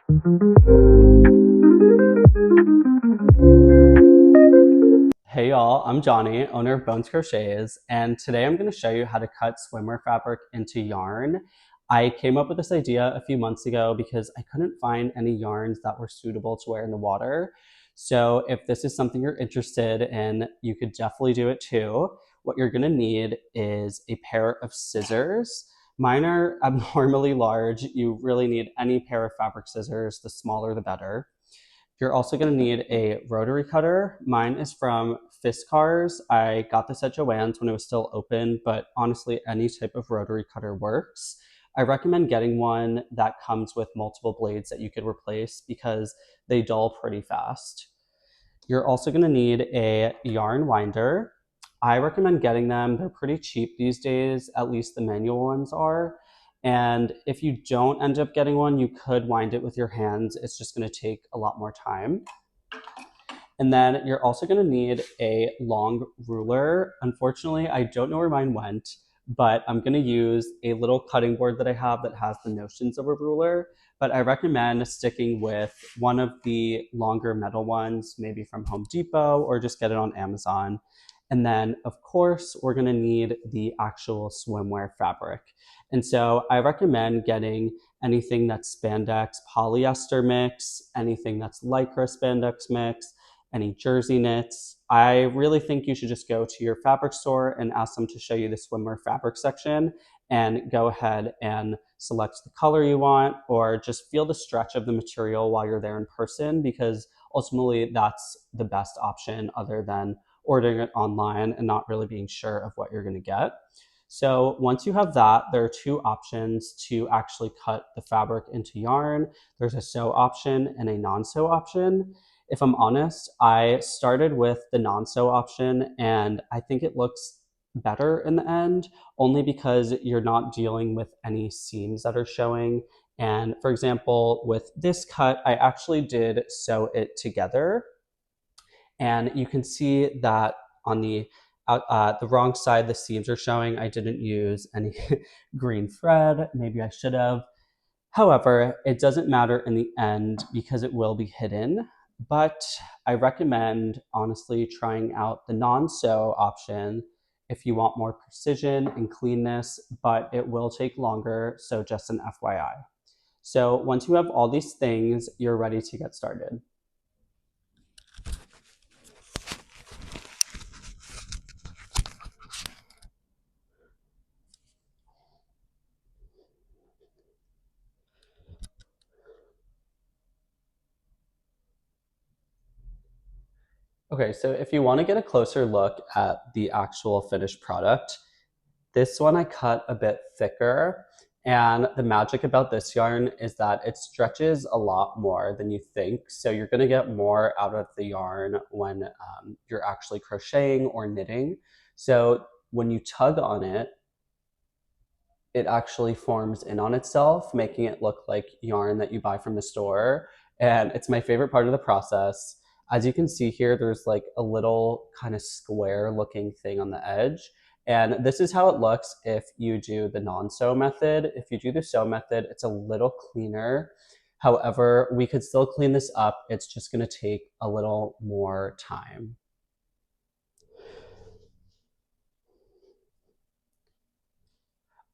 Hey y'all, I'm Johnny, owner of Bones Crochets, and today I'm going to show you how to cut swimwear fabric into yarn. I came up with this idea a few months ago because I couldn't find any yarns that were suitable to wear in the water. So if this is something you're interested in, you could definitely do it too. What you're going to need is a pair of scissors. Mine are abnormally large. You really need any pair of fabric scissors, the smaller the better. You're also going to need a rotary cutter. Mine is from Fiskars. I got this at Joann's when it was still open, but honestly, any type of rotary cutter works. I recommend getting one that comes with multiple blades that you could replace because they dull pretty fast. You're also going to need a yarn winder. I recommend getting them. They're pretty cheap these days, at least the manual ones are. And if you don't end up getting one, you could wind it with your hands. It's just going to take a lot more time. And then you're also going to need a long ruler. Unfortunately, I don't know where mine went, but I'm going to use a little cutting board that I have that has the notions of a ruler. But I recommend sticking with one of the longer metal ones, maybe from Home Depot, or just get it on Amazon. And then, of course, we're going to need the actual swimwear fabric. And so I recommend getting anything that's spandex polyester mix, anything that's lycra spandex mix, any jersey knits. I really think you should just go to your fabric store and ask them to show you the swimwear fabric section and go ahead and select the color you want, or just feel the stretch of the material while you're there in person, because ultimately that's the best option other than ordering it online and not really being sure of what you're going to get. So once you have that, there are two options to actually cut the fabric into yarn. There's a sew option and a non-sew option. If I'm honest, I started with the non-sew option and I think it looks better in the end, only because you're not dealing with any seams that are showing. And for example, with this cut, I actually did sew it together. And you can see that on the wrong side, the seams are showing. I didn't use any green thread. Maybe I should have. However, it doesn't matter in the end because it will be hidden. But I recommend, honestly, trying out the non-sew option if you want more precision and cleanness, but it will take longer, so just an FYI. So once you have all these things, you're ready to get started. Okay, so if you want to get a closer look at the actual finished product, this one I cut a bit thicker. And the magic about this yarn is that it stretches a lot more than you think. So you're going to get more out of the yarn when you're actually crocheting or knitting. So when you tug on it, it actually forms in on itself, making it look like yarn that you buy from the store. And it's my favorite part of the process. As you can see here, there's like a little kind of square looking thing on the edge. And this is how it looks if you do the non-sew method. If you do the sew method, it's a little cleaner. However, we could still clean this up. It's just going to take a little more time.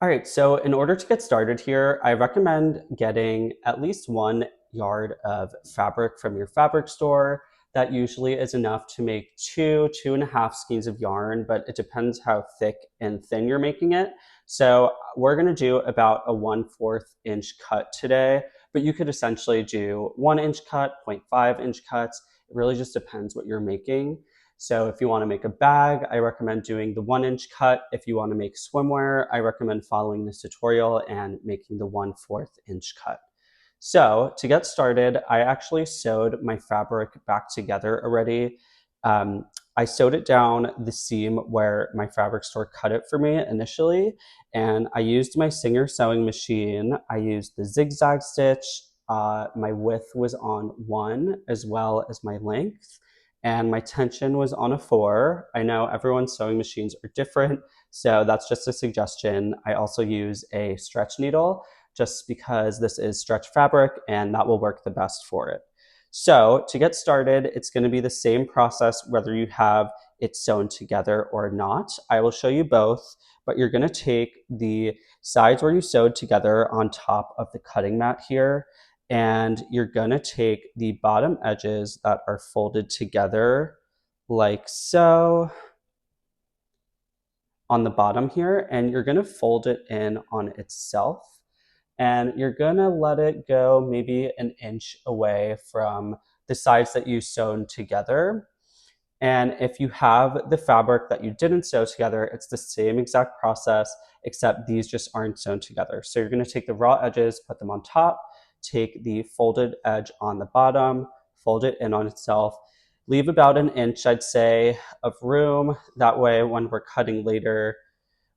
All right, so in order to get started here, I recommend getting at least 1 yard of fabric from your fabric store. That usually is enough to make 2.5 skeins of yarn, but it depends how thick and thin you're making it. So we're gonna do about a 1/4 inch cut today, but you could essentially do 1 inch cut, 0.5 inch cuts. It really just depends what you're making. So if you want to make a bag, I recommend doing the 1 inch cut. If you want to make swimwear, I recommend following this tutorial and making the 1/4 inch cut. So to get started, I actually sewed my fabric back together already. I sewed it down the seam where my fabric store cut it for me initially, and I used my Singer sewing machine. I used the zigzag stitch. My width was on 1 as well as my length, and my tension was on a 4. I know everyone's sewing machines are different, so that's just a suggestion. I also use a stretch needle. just because this is stretch fabric and that will work the best for it. So to get started, it's going to be the same process whether you have it sewn together or not. I will show you both, but you're going to take the sides where you sewed together on top of the cutting mat here, and you're going to take the bottom edges that are folded together like so on the bottom here, and you're going to fold it in on itself, and you're going to let it go maybe an inch away from the sides that you sewn together. And if you have the fabric that you didn't sew together, it's the same exact process, except these just aren't sewn together. So you're going to take the raw edges, put them on top, take the folded edge on the bottom, fold it in on itself, leave about an inch, I'd say, of room. That way, when we're cutting later,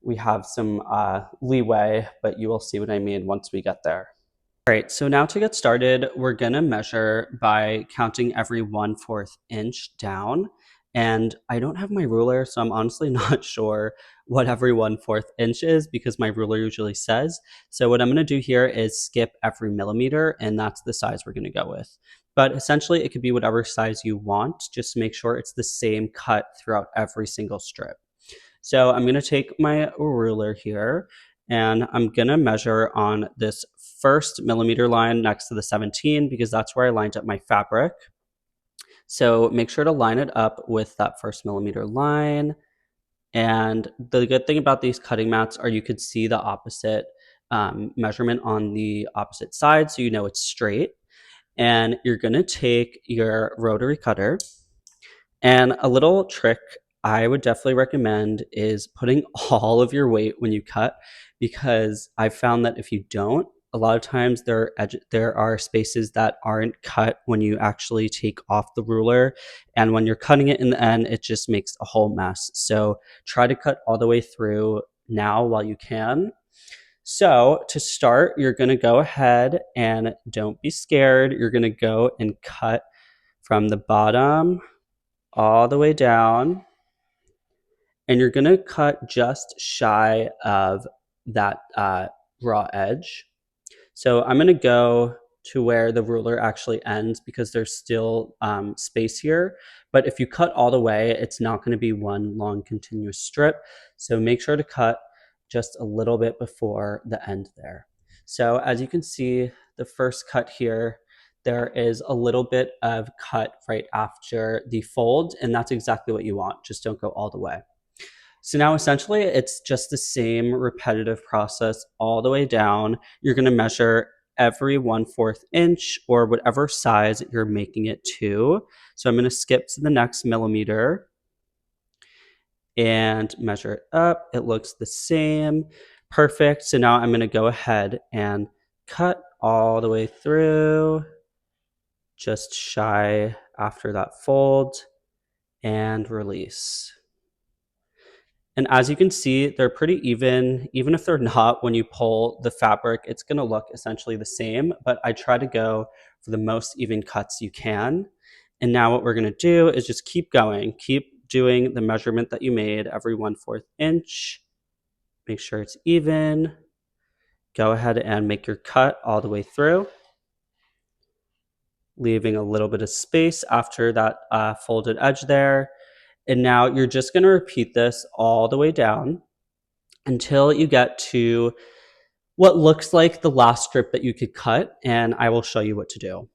we have some leeway, but you will see what I mean once we get there. All right, so now to get started, we're gonna measure by counting every 1/4 inch down. And I don't have my ruler, so I'm honestly not sure what every 1/4 inch is because my ruler usually says. So what I'm gonna do here is skip every millimeter, and that's the size we're gonna go with. But essentially it could be whatever size you want, just make sure it's the same cut throughout every single strip. So I'm gonna take my ruler here, and I'm gonna measure on this first millimeter line next to the 17 because that's where I lined up my fabric. So make sure to line it up with that first millimeter line. And the good thing about these cutting mats are you could see the opposite measurement on the opposite side, so you know it's straight. And you're gonna take your rotary cutter, and a little trick I would definitely recommend is putting all of your weight when you cut, because I've found that if you don't, a lot of times there are spaces that aren't cut when you actually take off the ruler. And when you're cutting it in the end, it just makes a whole mess. So try to cut all the way through now while you can. So to start, you're going to go ahead and don't be scared. You're going to go and cut from the bottom all the way down, and you're gonna cut just shy of that raw edge. So I'm gonna go to where the ruler actually ends because there's still space here. But if you cut all the way, it's not gonna be one long continuous strip. So make sure to cut just a little bit before the end there. So as you can see, the first cut here, there is a little bit of cut right after the fold, and that's exactly what you want. Just don't go all the way. So now essentially it's just the same repetitive process all the way down. You're going to measure every 1/4 inch or whatever size you're making it to. So I'm going to skip to the next millimeter and measure it up. It looks the same. Perfect. So now I'm going to go ahead and cut all the way through, just shy after that fold, and release. And as you can see, they're pretty even. Even if they're not, when you pull the fabric, it's going to look essentially the same, but I try to go for the most even cuts you can. And now what we're going to do is just keep going. Keep doing the measurement that you made every 1/4 inch. Make sure it's even. Go ahead and make your cut all the way through, leaving a little bit of space after that folded edge there. And now you're just going to repeat this all the way down until you get to what looks like the last strip that you could cut, and I will show you what to do.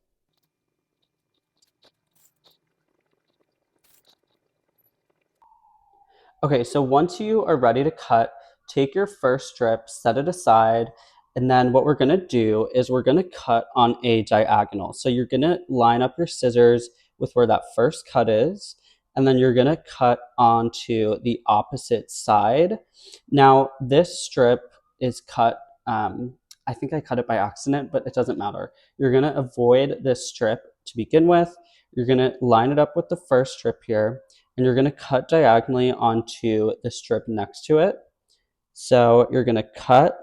Okay, so once you are ready to cut, take your first strip, set it aside, and then what we're gonna do is we're gonna cut on a diagonal. So you're gonna line up your scissors with where that first cut is, and then you're gonna cut onto the opposite side. Now, this strip is cut, I think I cut it by accident, but it doesn't matter. You're gonna avoid this strip to begin with. You're gonna line it up with the first strip here, and you're going to cut diagonally onto the strip next to it. So you're going to cut.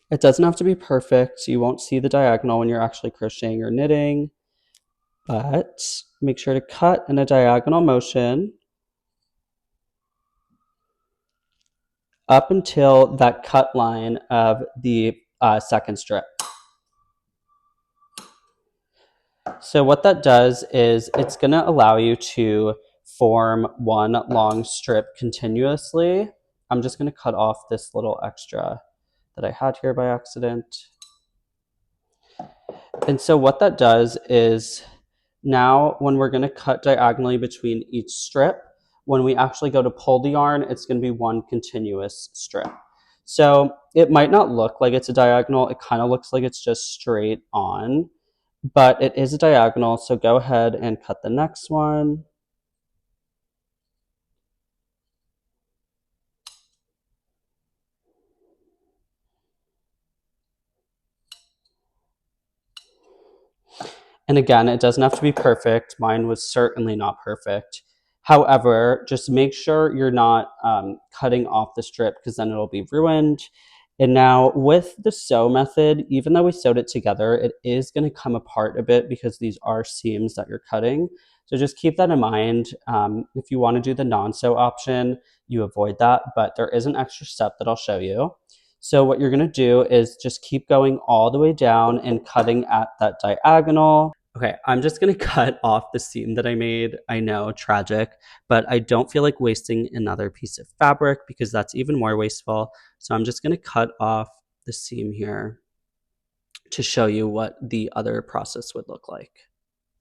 It doesn't have to be perfect, so you won't see the diagonal when you're actually crocheting or knitting, but make sure to cut in a diagonal motion. up until that cut line of the second strip. So what that does is it's going to allow you to form one long strip continuously. I'm just going to cut off this little extra that I had here by accident. And so what that does is now when we're going to cut diagonally between each strip, when we actually go to pull the yarn, it's going to be one continuous strip. So it might not look like it's a diagonal. It kind of looks like it's just straight on, but it is a diagonal. So go ahead and cut the next one. And again, it doesn't have to be perfect. Mine was certainly not perfect. However, just make sure you're not cutting off the strip because then it'll be ruined. And now with the sew method, even though we sewed it together, it is going to come apart a bit because these are seams that you're cutting. So just keep that in mind. If you want to do the non-sew option, you avoid that, but there is an extra step that I'll show you. So what you're going to do is just keep going all the way down and cutting at that diagonal. Okay, I'm just going to cut off the seam that I made. I know, tragic, but I don't feel like wasting another piece of fabric because that's even more wasteful. So I'm just going to cut off the seam here to show you what the other process would look like.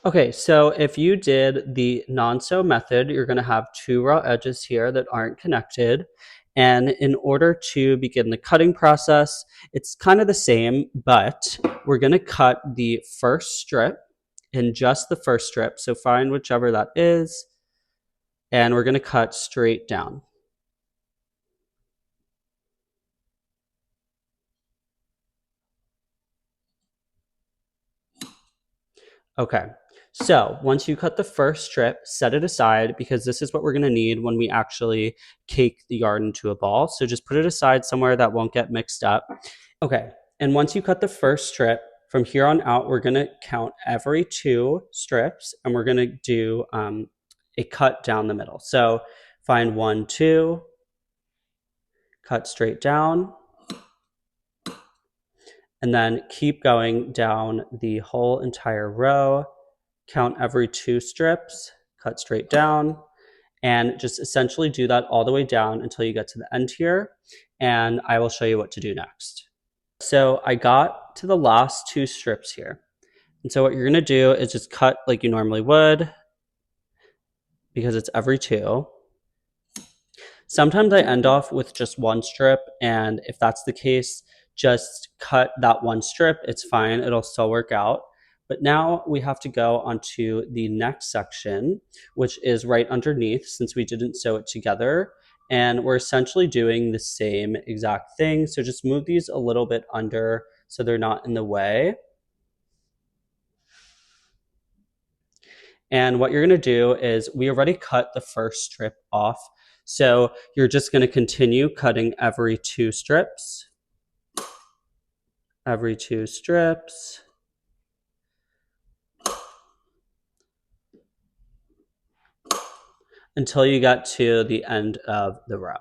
Okay, so if you did the non-sew method, you're going to have two raw edges here that aren't connected. And in order to begin the cutting process, it's kind of the same, but we're going to cut the first strip in just the first strip. So find whichever that is, and we're going to cut straight down. Okay, so once you cut the first strip, set it aside because this is what we're going to need when we actually cake the yarn into a ball. So just put it aside somewhere that won't get mixed up. Okay, and once you cut the first strip, from here on out, we're going to count every two strips and we're going to do a cut down the middle. So find 1, 2, cut straight down, and then keep going down the whole entire row. Count every two strips, cut straight down, and just essentially do that all the way down until you get to the end here. And I will show you what to do next. So I got to the last two strips here. And so what you're going to do is just cut like you normally would because it's every two. Sometimes I end off with just one strip, and if that's the case, just cut that one strip. It's fine. It'll still work out. But now we have to go onto the next section, which is right underneath since we didn't sew it together. And we're essentially doing the same exact thing. So just move these a little bit under so they're not in the way. And what you're going to do is we already cut the first strip off. So you're just going to continue cutting every two strips. Every two strips. Until you get to the end of the row.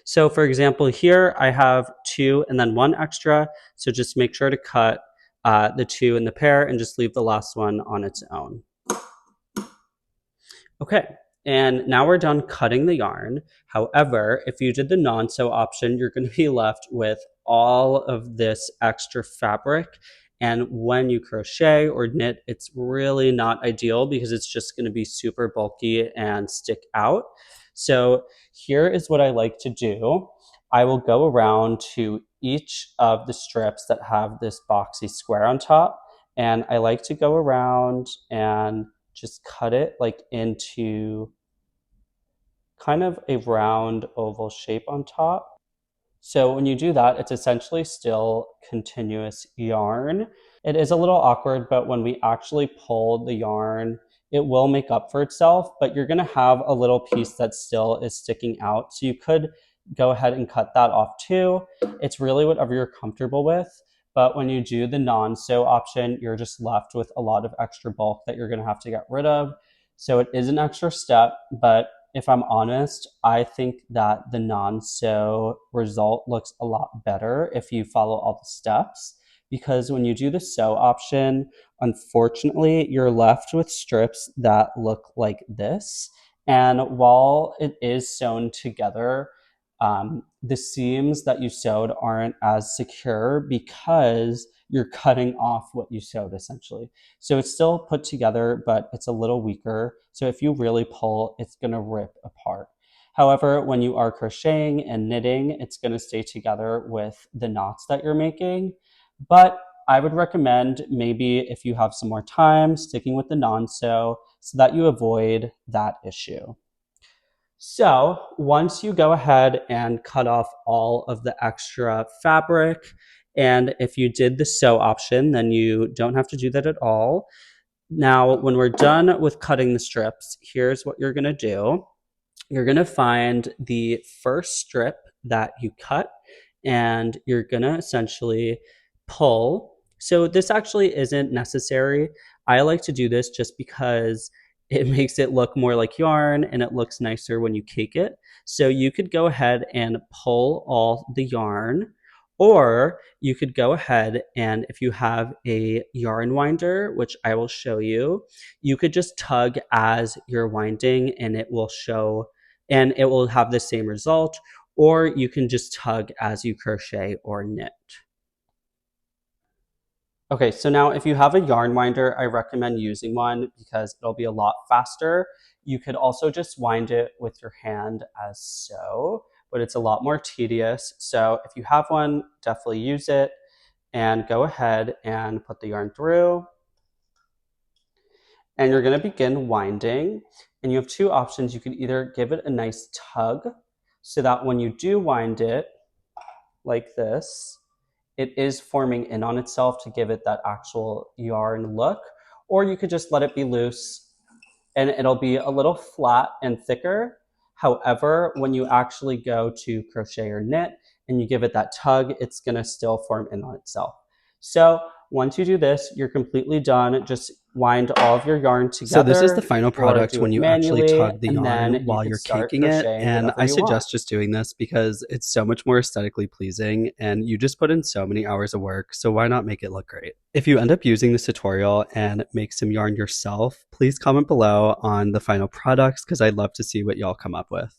So for example, here I have 2 and then 1 extra. So just make sure to cut the 2 in the pair and just leave the last one on its own. Okay, and now we're done cutting the yarn. However, if you did the non-sew option, you're going to be left with all of this extra fabric. And when you crochet or knit, it's really not ideal because it's just going to be super bulky and stick out. So here is what I like to do. I will go around to each of the strips that have this boxy square on top. And I like to go around and just cut it like into kind of a round oval shape on top. So when you do that, it's essentially still continuous yarn. It is a little awkward, but when we actually pull the yarn, it will make up for itself, but you're gonna have a little piece that still is sticking out. So you could go ahead and cut that off too. It's really whatever you're comfortable with. But when you do the non-sew option, you're just left with a lot of extra bulk that you're gonna have to get rid of. So it is an extra step, but if I'm honest, I think that the non-sew result looks a lot better if you follow all the steps, because when you do the sew option, unfortunately, you're left with strips that look like this. And while it is sewn together, the seams that you sewed aren't as secure because you're cutting off what you sewed essentially. So it's still put together, but it's a little weaker. So if you really pull, it's going to rip apart. However, when you are crocheting and knitting, it's going to stay together with the knots that you're making. But I would recommend maybe if you have some more time, sticking with the non-sew so that you avoid that issue. So once you go ahead and cut off all of the extra fabric, and if you did the sew option, then you don't have to do that at all. Now, when we're done with cutting the strips, here's what you're gonna do. You're gonna find the first strip that you cut, and you're gonna essentially pull. So this actually isn't necessary. I like to do this just because it makes it look more like yarn and it looks nicer when you cake it. So you could go ahead and pull all the yarn, or you could go ahead and if you have a yarn winder, which I will show you, you could just tug as you're winding and it will show and it will have the same result, or you can just tug as you crochet or knit. Okay, so now if you have a yarn winder, I recommend using one because it'll be a lot faster. You could also just wind it with your hand as so, but it's a lot more tedious. So if you have one, definitely use it and go ahead and put the yarn through. And you're gonna begin winding. And you have two options. You could either give it a nice tug so that when you do wind it like this, it is forming in on itself to give it that actual yarn look, or you could just let it be loose and it'll be a little flat and thicker. However, when you actually go to crochet or knit and you give it that tug, it's gonna still form in on itself. So once you do this, you're completely done. Just wind all of your yarn together. So this is the final product when you actually manually, tug the and yarn then while you you're start caking it. crocheting And whatever I you want. suggest just doing this because it's so much more aesthetically pleasing and you just put in so many hours of work. So why not make it look great? If you end up using this tutorial and make some yarn yourself, please comment below on the final products because I'd love to see what y'all come up with.